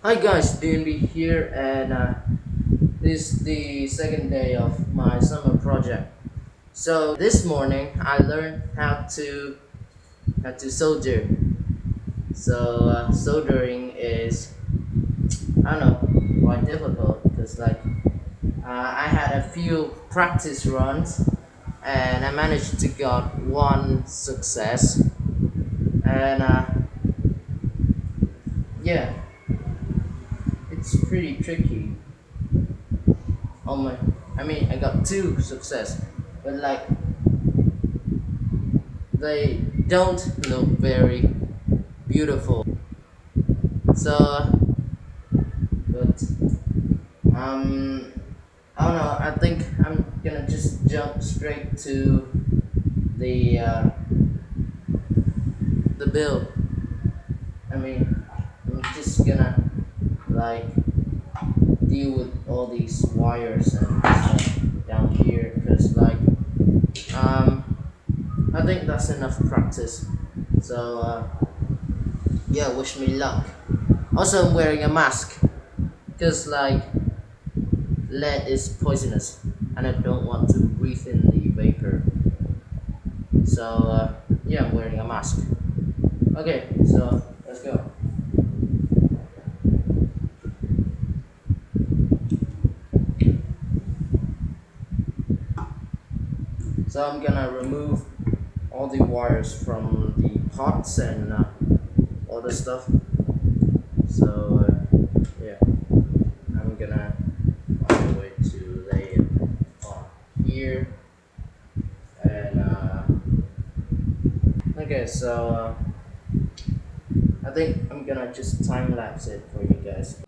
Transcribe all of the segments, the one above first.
Hi guys, DNB here, and this is the second day of my summer project. So this morning I learned how to solder. Soldering is, I don't know, quite difficult because I had a few practice runs and I managed to got one success, and yeah, it's pretty tricky. Oh my, I mean I got two success, but they don't look very beautiful. So, but I don't know. I think I'm gonna just jump straight to the uh, the build. I mean, I'm just gonna like deal with all these wires and stuff down here, because um I think that's enough practice. So yeah, wish me luck. Also, I'm wearing a mask because lead is poisonous, and I don't want to breathe in the vapor. So yeah, I'm wearing a mask. Okay, so let's go. So I'm gonna remove all the wires from the pots and all the stuff. So yeah, I'm gonna find a way to lay it on here. And okay, so I think I'm gonna just time lapse it for you guys.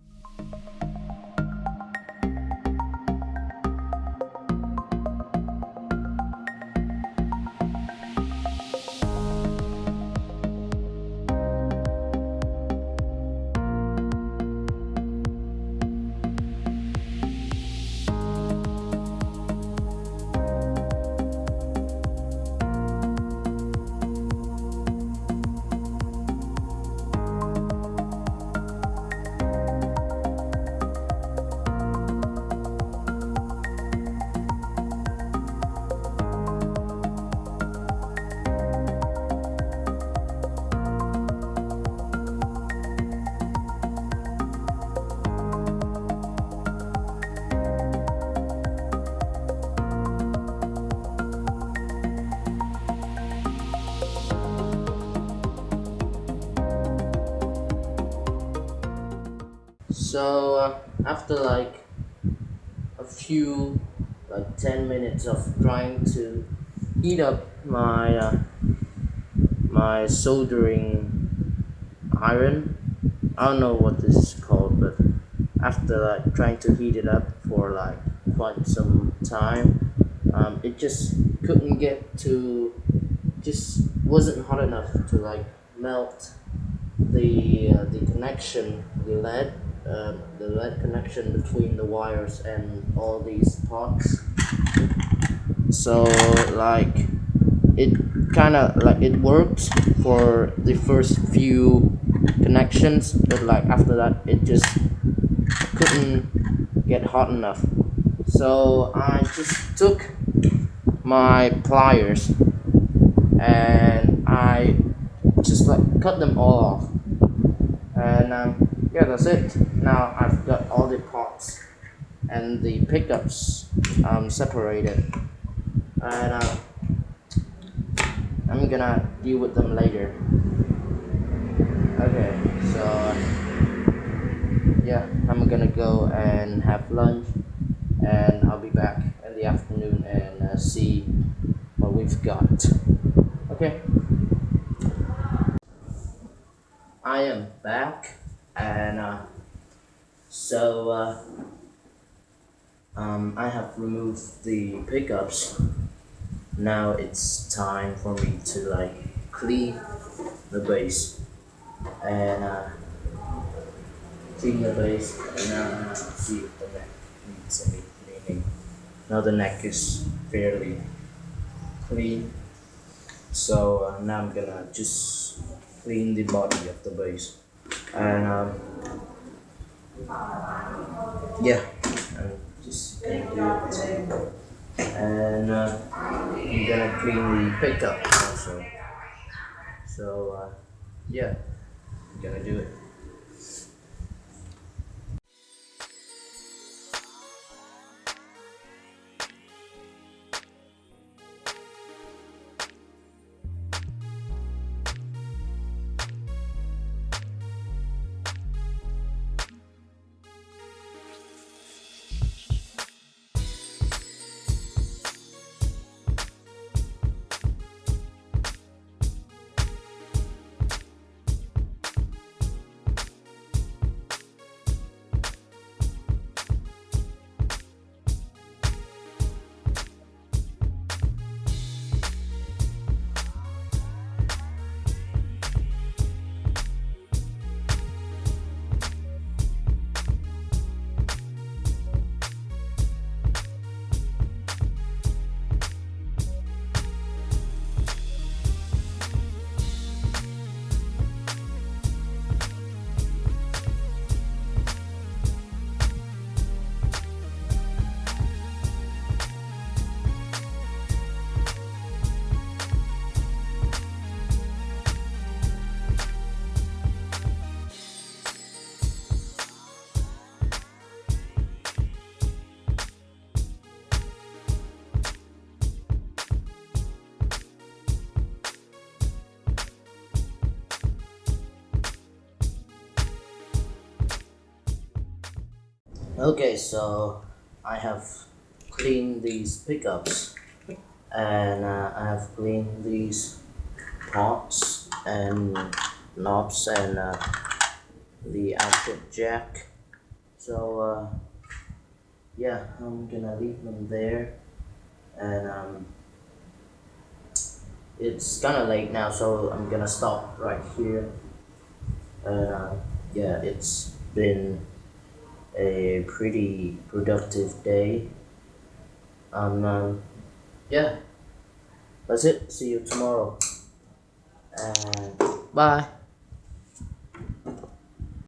So after a few 10 minutes of trying to heat up my soldering iron. I don't know what this is called, but after trying to heat it up for quite some time, it just couldn't get to, just wasn't hot enough to melt the connection, the lead connection between the wires and all these pots. So like it kind of it worked for the first few connections, but after that it just couldn't get hot enough. So I just took my pliers and I just cut them all off, and yeah, that's it. Now I've got all the pots and the pickups separated, and I'm gonna deal with them later. Okay, so yeah, I'm gonna go and have lunch, and I'll be back in the afternoon and see what we've got. Okay, I am back, and so I have removed the pickups. Now it's time for me to clean the base, and clean the base, and see if the neck needs any cleaning. Now the neck is fairly clean, so now I'm gonna just clean the body of the base, and Yeah, I'm just gonna do it. And I'm gonna clean the pickup also. So yeah, I'm gonna do it. Okay, so I have cleaned these pickups and I have cleaned these pots and knobs and the output jack. So yeah, I'm gonna leave them there, and it's kind of late now, so I'm gonna stop right here. And yeah, it's been a pretty productive day. Yeah, that's it. See you tomorrow, and bye.